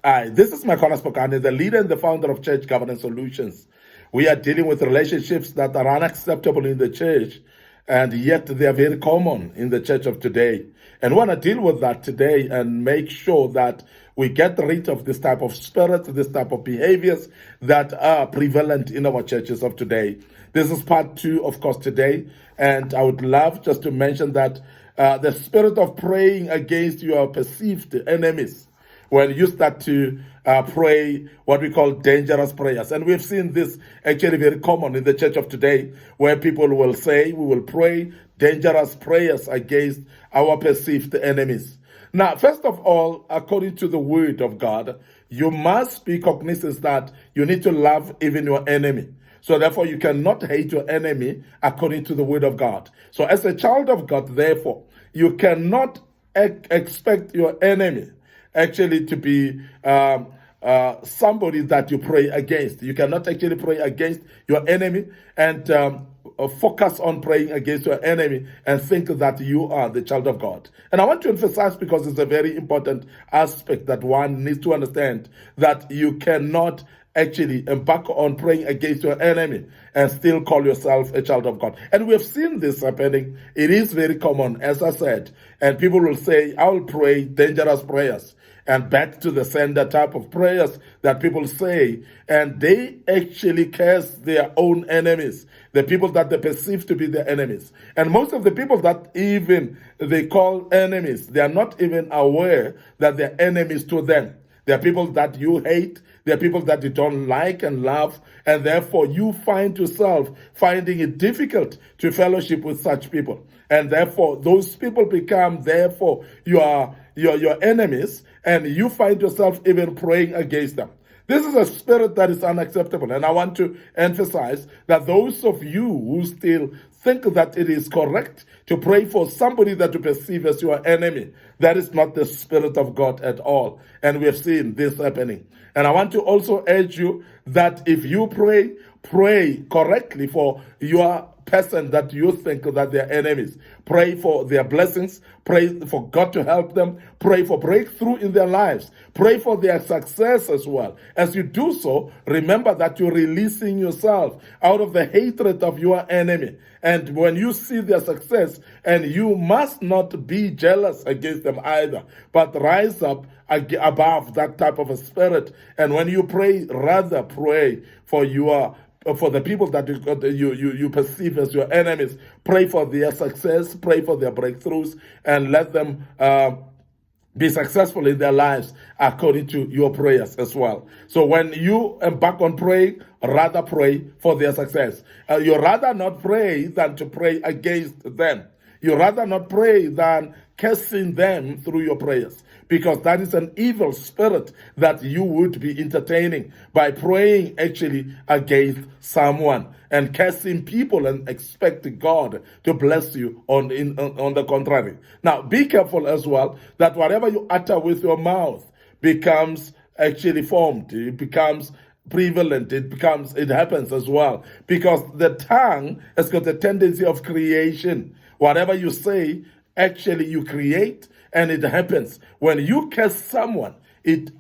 This is Micornus, Phokane, the leader and the founder of Church Governance Solutions. We are dealing with relationships that are unacceptable in the church, and yet they are very common in the church of today. And we want to deal with that today and make sure that we get rid of this type of spirit, this type of behaviors that are prevalent in our churches of today. This is part 2, of course, today. And I would love just to mention that the spirit of praying against your perceived enemies, when you start to pray what we call dangerous prayers. And we've seen this actually very common in the church of today, where people will say, we will pray dangerous prayers against our perceived enemies. Now, first of all, according to the word of God, you must be cognizant that you need to love even your enemy. So therefore, you cannot hate your enemy according to the word of God. So as a child of God, therefore, you cannot expect your enemy actually to be somebody that you pray against. You cannot actually pray against your enemy and focus on praying against your enemy and think that you are the child of God. And I want to emphasize, because it's a very important aspect that one needs to understand, that you cannot actually embark on praying against your enemy and still call yourself a child of God. And we have seen this happening. It is very common, as I said. And people will say, I will pray dangerous prayers and back to the sender type of prayers that people say, and they actually curse their own enemies, the people that they perceive to be their enemies. And most of the people that even they call enemies, they are not even aware that they're enemies to them. There are people that you hate. There are people that you don't like and love. And therefore, you find yourself finding it difficult to fellowship with such people. And therefore, those people become, therefore, your enemies. And you find yourself even praying against them. This is a spirit that is unacceptable. And I want to emphasize that those of you who still think that it is correct to pray for somebody that you perceive as your enemy, that is not the Spirit of God at all. And we have seen this happening. And I want to also urge you that if you pray, pray correctly for your person that you think that they're enemies. Pray for their blessings. Pray for God to help them. Pray for breakthrough in their lives. Pray for their success as well. As you do so, remember that you're releasing yourself out of the hatred of your enemy. And when you see their success, and you must not be jealous against them either, but rise up above that type of a spirit. And when you pray, rather pray for the people that you perceive as your enemies. Pray for their success, pray for their breakthroughs, and let them be successful in their lives according to your prayers as well. So when you embark on praying, rather pray for their success. You rather not pray than to pray against them. You rather not pray than cursing them through your prayers, because that is an evil spirit that you would be entertaining by praying actually against someone and cursing people and expecting God to bless you on the contrary. Now, be careful as well that whatever you utter with your mouth becomes actually formed. It becomes prevalent. It happens as well, because the tongue has got a tendency of creation. Whatever you say, actually you create, and it happens. When you curse someone, it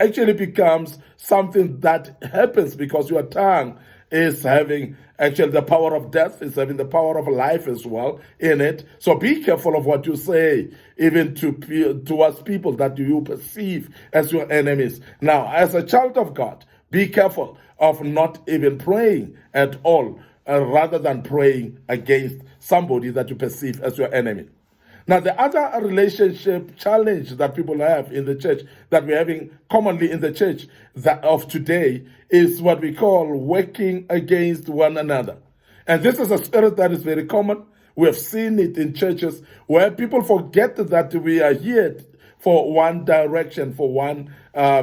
actually becomes something that happens, because your tongue is having actually the power of death, is having the power of life as well in it. So be careful of what you say, even towards people that you perceive as your enemies. Now, as a child of God, be careful of not even praying at all, rather than praying against somebody that you perceive as your enemy. Now, the other relationship challenge that people have in the church, that we're having commonly in the church of today, is what we call working against one another. And this is a spirit that is very common. We have seen it in churches where people forget that we are here for one direction, for one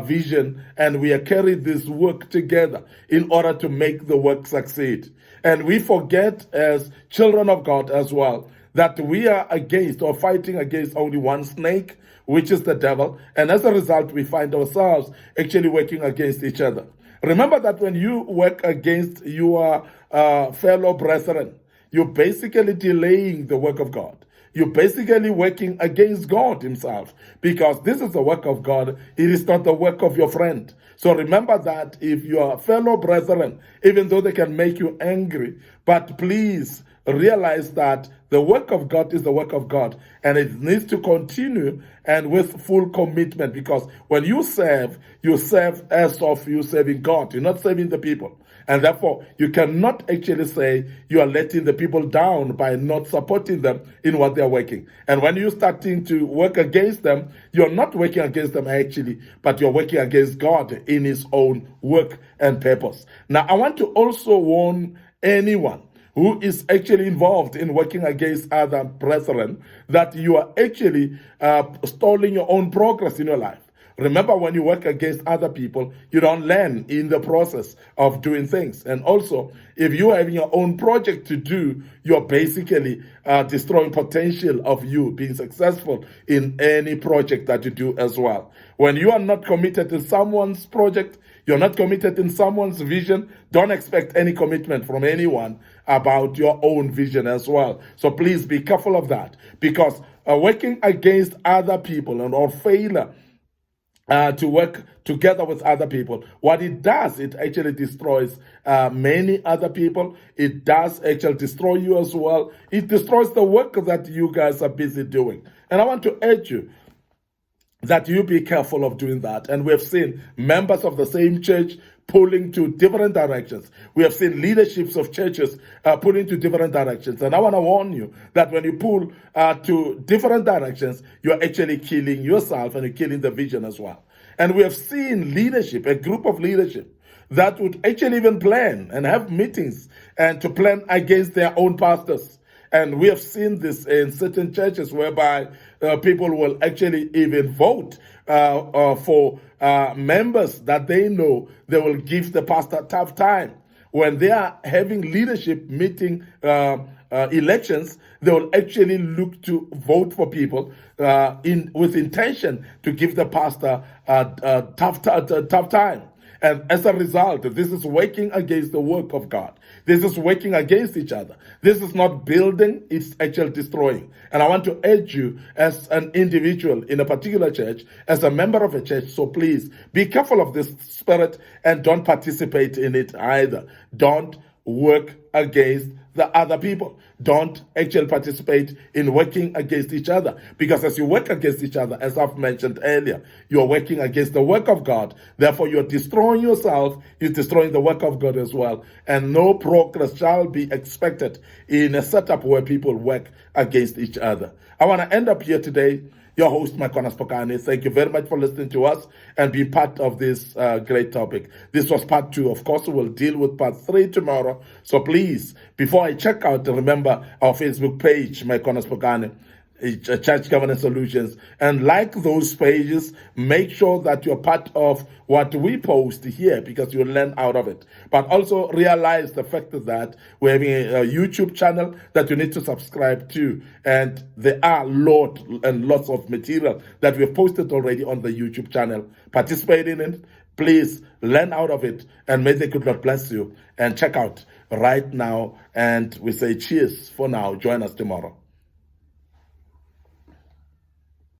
vision, and we are carrying this work together in order to make the work succeed. And we forget, as children of God as well, that we are against or fighting against only one snake, which is the devil. And as a result, we find ourselves actually working against each other. Remember that when you work against your fellow brethren, you're basically delaying the work of God. you're basically working against God himself, because this is the work of God. It is not the work of your friend. So remember that if your fellow brethren, even though they can make you angry, but please realize that the work of God is the work of God, and it needs to continue and with full commitment, because when you serve as of you serving God. You're not serving the people. And therefore, you cannot actually say you are letting the people down by not supporting them in what they're working. And when you're starting to work against them, you're not working against them actually, but you're working against God in his own work and purpose. Now, I want to also warn anyone who is actually involved in working against other brethren that you are actually stalling your own progress in your life. Remember, when you work against other people, you don't learn in the process of doing things. And also, if you're having your own project to do, you're basically destroying potential of you being successful in any project that you do as well. When you are not committed to someone's project, you're not committed in someone's vision, don't expect any commitment from anyone about your own vision as well. So please be careful of that, because working against other people or failure to work together with other people, what it does, it actually destroys many other people. It does actually destroy you as well. It destroys the work that you guys are busy doing. And I want to urge you that you be careful of doing that. And we have seen members of the same church pulling to different directions. We have seen leaderships of churches pulling to different directions. And I want to warn you that when you pull to different directions, you're actually killing yourself and you're killing the vision as well. And we have seen leadership, a group of leadership, that would actually even plan and have meetings and to plan against their own pastors. And we have seen this in certain churches whereby people will actually even vote for members that they know they will give the pastor a tough time. When they are having leadership meeting elections, they will actually look to vote for people with intention to give the pastor a tough time. And as a result, this is working against the work of God. This is working against each other. This is not building, it's actually destroying. And I want to urge you as an individual in a particular church, as a member of a church, so please be careful of this spirit and don't participate in it either. Don't work against the other people. Don't actually participate in working against each other. Because as you work against each other, as I've mentioned earlier, you're working against the work of God. Therefore, you're destroying yourself, you're destroying the work of God as well. And no progress shall be expected in a setup where people work against each other. I want to end up here today. Your host, Micornus Phokane. Thank you very much for listening to us and being part of this great topic. This was part 2. Of course, we'll deal with part 3 tomorrow. So please, before I check out, remember our Facebook page, Micornus Phokane, Church Governance Solutions, and like those pages. Make sure that you're part of what we post here, because you'll learn out of it. But also realize the fact that we're having a YouTube channel that you need to subscribe to, and there are lots and lots of material that we've posted already on the YouTube channel. Participate in it. Please learn out of it, and may the good Lord bless you. And check out right now, and we say cheers for now. Join us tomorrow.